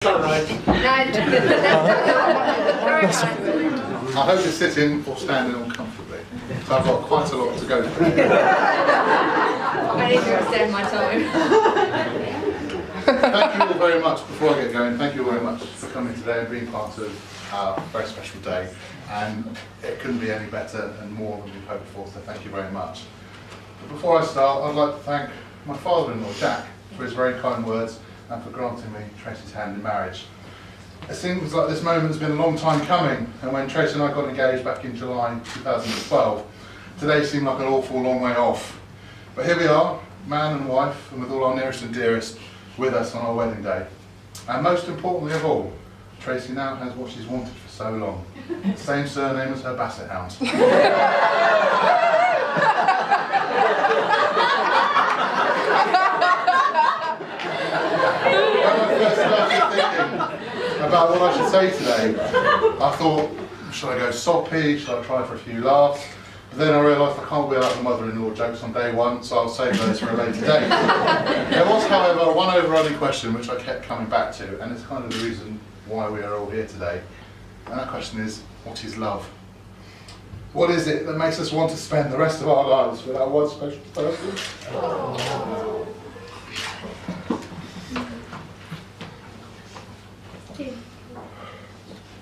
Alright. I hope you're sitting or standing on comfortably. So I've got quite a lot to go through. I need to extend my time. Thank you all very much, before I get going, thank you all very much for coming today and being part of our very special day. And it couldn't be any better and more than we've hoped for, so thank you very much. But before I start, I'd like to thank my father-in-law, Jack, for his very kind words and for granting me Tracey's hand in marriage. It seems like this moment's been a long time coming, and when Tracey and I got engaged back in July 2012, today seemed like an awful long way off. But here we are, man and wife, and with all our nearest and dearest with us on our wedding day. And most importantly of all, Tracey now has what she's wanted for so long. The same surname as her basset hound. When I first started thinking about what I should say today, I thought, should I go soppy, should I try for a few laughs? But then I realised I can't wheel out the mother-in-law jokes on day one, so I'll save those for a later date. There was, however, one overriding question which I kept coming back to, and it's kind of the reason why we are all here today. And that question is, what is love? What is it that makes us want to spend the rest of our lives with our one special person?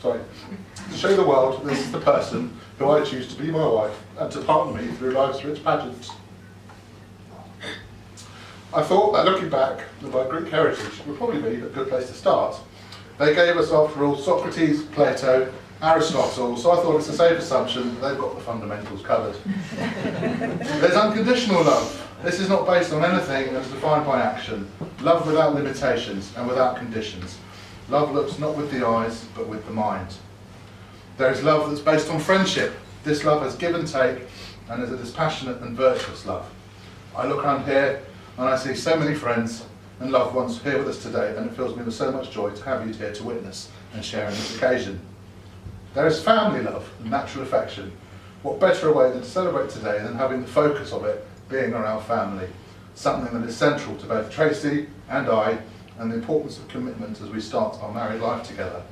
Sorry. To show the world this is the person who I choose to be my wife and to partner me through life's rich pageants. I thought that looking back at my Greek heritage would probably be a good place to start. They gave us, after all, Socrates, Plato, Aristotle, so I thought it's a safe assumption that they've got the fundamentals covered. There's unconditional love. This is not based on anything and is defined by action. Love without limitations and without conditions. Love looks not with the eyes, but with the mind. There is love that's based on friendship. This love has give and take, and is a dispassionate and virtuous love. I look around here, and I see so many friends and loved ones here with us today, and it fills me with so much joy to have you here to witness and share in this occasion. There is family love and natural affection. What better a way than to celebrate today than having the focus of it being around family, something that is central to both Tracey and I, and the importance of commitment as we start our married life together.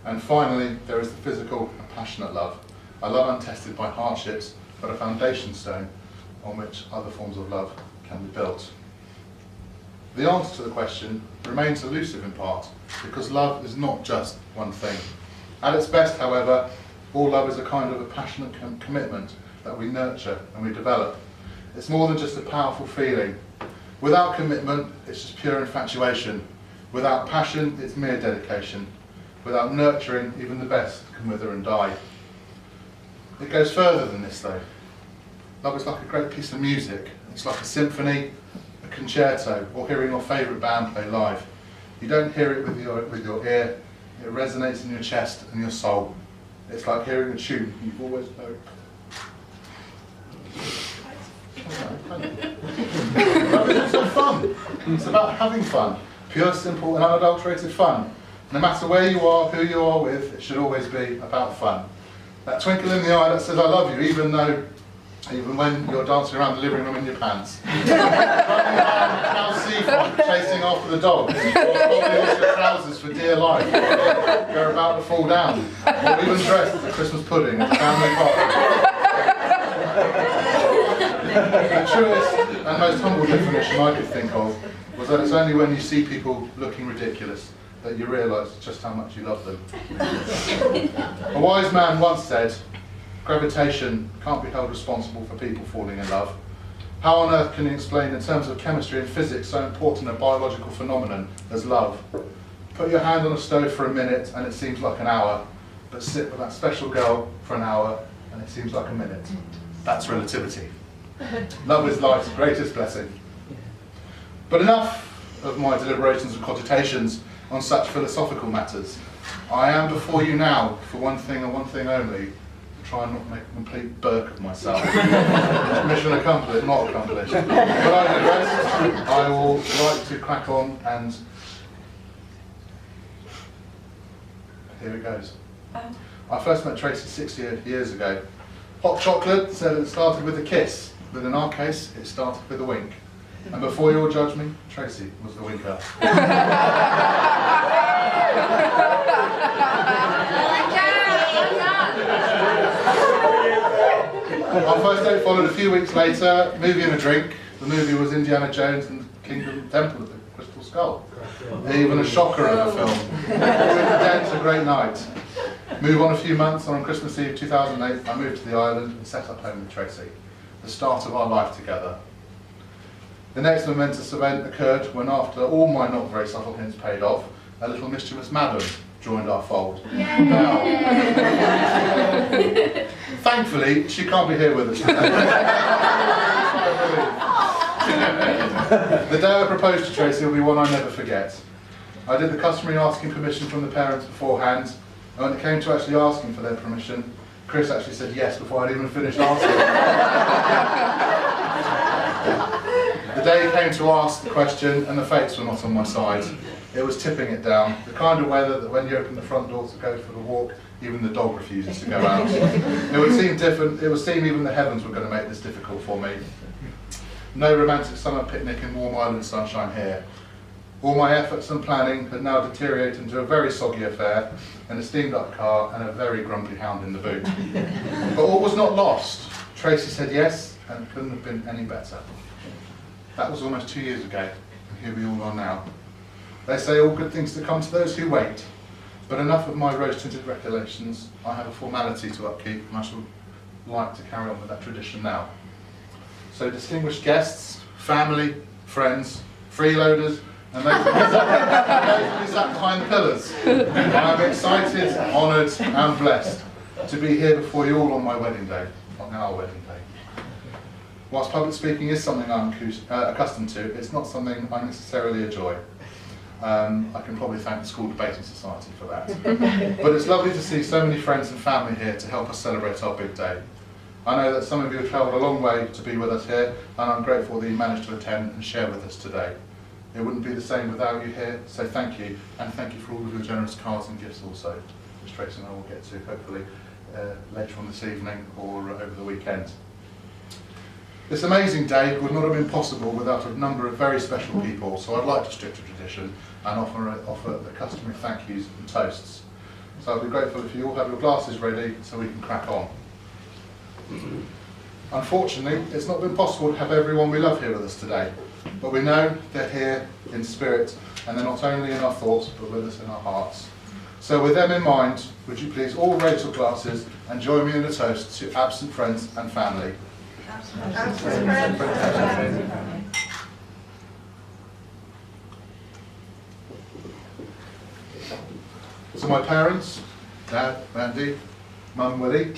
And finally, there is the physical and passionate love, a love untested by hardships, but a foundation stone on which other forms of love can be built. The answer to the question remains elusive in part, because love is not just one thing. At its best, however, all love is a kind of a passionate commitment that we nurture and we develop. It's more than just a powerful feeling. Without commitment, it's just pure infatuation. Without passion, it's mere dedication. Without nurturing, even the best can wither and die. It goes further than this though. Love is like a great piece of music. It's like a symphony, a concerto, or hearing your favourite band play live. You don't hear it with your ear, it resonates in your chest and your soul. It's like hearing a tune you've always known. Love is also fun. It's about having fun. Pure, simple and unadulterated fun. No matter where you are, who you are with, it should always be about fun. That twinkle in the eye that says I love you, even when you're dancing around the living room in your pants. Running around Cal Seafront, chasing after the dogs, or holding onto your trousers for dear life, you're about to fall down, or even dressed as a Christmas pudding at a family party. The truest and most humble definition I could think of was that it's only when you see people looking ridiculous that you realise just how much you love them. A wise man once said, gravitation can't be held responsible for people falling in love. How on earth can you explain in terms of chemistry and physics so important a biological phenomenon as love? Put your hand on a stove for a minute and it seems like an hour, but sit with that special girl for an hour and it seems like a minute. That's relativity. Love is life's greatest blessing. But enough of my deliberations and cogitations on such philosophical matters. I am before you now for one thing and one thing only, to try and not make a complete burk of myself. Mission accomplished, not accomplished. But I digress. I will like to crack on, and here it goes. I first met Tracey 6 years ago. Hot chocolate said it started with a kiss, but in our case, it started with a wink. And before you all judge me, Tracey was the winker. Our first date followed a few weeks later, movie and a drink. The movie was Indiana Jones and the Kingdom Temple of the Crystal Skull. Even a shocker of a film. It's a great night. Move on a few months, and on Christmas Eve 2008, I moved to the island and set up home with Tracey. The start of our life together. The next momentous event occurred when, after all my not very subtle hints paid off, a little mischievous madam joined our fold. Now, thankfully, she can't be here with us today. The day I proposed to Tracey will be one I never forget. I did the customary asking permission from the parents beforehand, and when it came to actually asking for their permission, Chris actually said yes before I'd even finished answering. The day came to ask the question, and the fates were not on my side. It was tipping it down, the kind of weather that when you open the front door to go for the walk, even the dog refuses to go out. It would seem even the heavens were going to make this difficult for me. No romantic summer picnic in warm island sunshine here. All my efforts and planning had now deteriorated into a very soggy affair, and a steamed up car and a very grumpy hound in the boot. But all was not lost. Tracey said yes, and it couldn't have been any better. That was almost 2 years ago, and here we all are now. They say all good things to come to those who wait, but enough of my rose-tinted recollections. I have a formality to upkeep, and I shall like to carry on with that tradition now. So distinguished guests, family, friends, freeloaders, and those who sat behind the pillars, I am excited, honoured and blessed to be here before you all on my wedding day, on our wedding day. Whilst public speaking is something I'm accustomed to, it's not something I necessarily enjoy. I can probably thank the School Debating Society for that. But it's lovely to see so many friends and family here to help us celebrate our big day. I know that some of you have travelled a long way to be with us here, and I'm grateful that you managed to attend and share with us today. It wouldn't be the same without you here, so thank you, and thank you for all of your generous cards and gifts also, which Tracey and I will get to hopefully later on this evening or over the weekend. This amazing day would not have been possible without a number of very special people, so I'd like to stick to tradition and offer the customary thank yous and toasts. So I'd be grateful if you all have your glasses ready so we can crack on. Unfortunately, it's not been possible to have everyone we love here with us today, but we know they're here in spirit, and they're not only in our thoughts but with us in our hearts. So with them in mind, would you please all raise your glasses and join me in a toast to absent friends and family. So my parents, Dad, Mandy, Mum, Willie,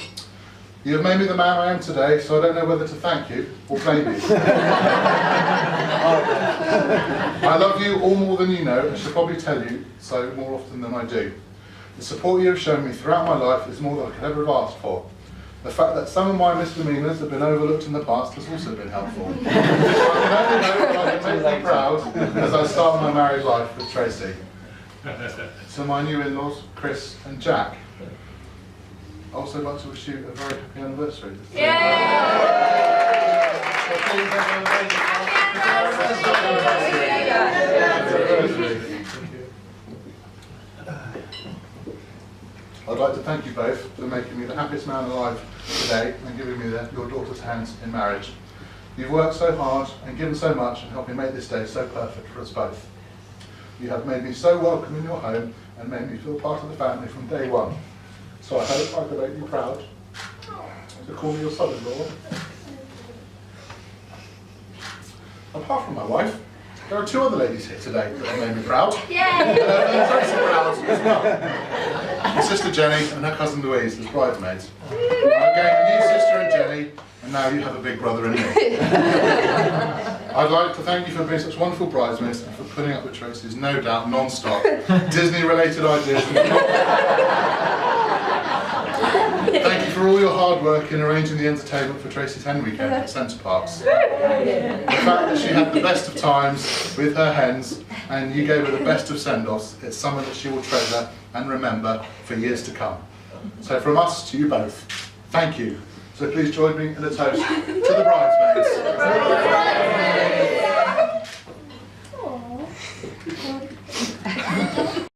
you have made me the man I am today, so I don't know whether to thank you or blame you. I love you all more than you know, and should probably tell you so more often than I do. The support you have shown me throughout my life is more than I could ever have asked for. The fact that some of my misdemeanours have been overlooked in the past has also been helpful. I can only know that I can make you proud as I start my married life with Tracey. So my new in-laws, Chris and Jack. I'd also like to wish you a very happy anniversary. I'd like to thank you both for making me the happiest man alive today and giving me your daughter's hand in marriage. You've worked so hard and given so much and helped me make this day so perfect for us both. You have made me so welcome in your home and made me feel part of the family from day one. So I hope I could make you proud to call me your son-in-law. Apart from my wife, there are two other ladies here today that have made me proud. And Tracey proud as well. My sister Jenny and her cousin Louise as bridesmaids. I gained a new sister in Jenny, and now you have a big brother in me. I'd like to thank you for being such wonderful bridesmaids and for putting up with Tracey's no doubt non-stop Disney-related ideas. Thank you for all your hard work in arranging the entertainment for Tracey's hen weekend at Centre Parks. The fact that she had the best of times with her hens and you gave her the best of send-offs, it's something that she will treasure and remember for years to come. So from us to you both, thank you. So please join me in a toast to the bridesmaids.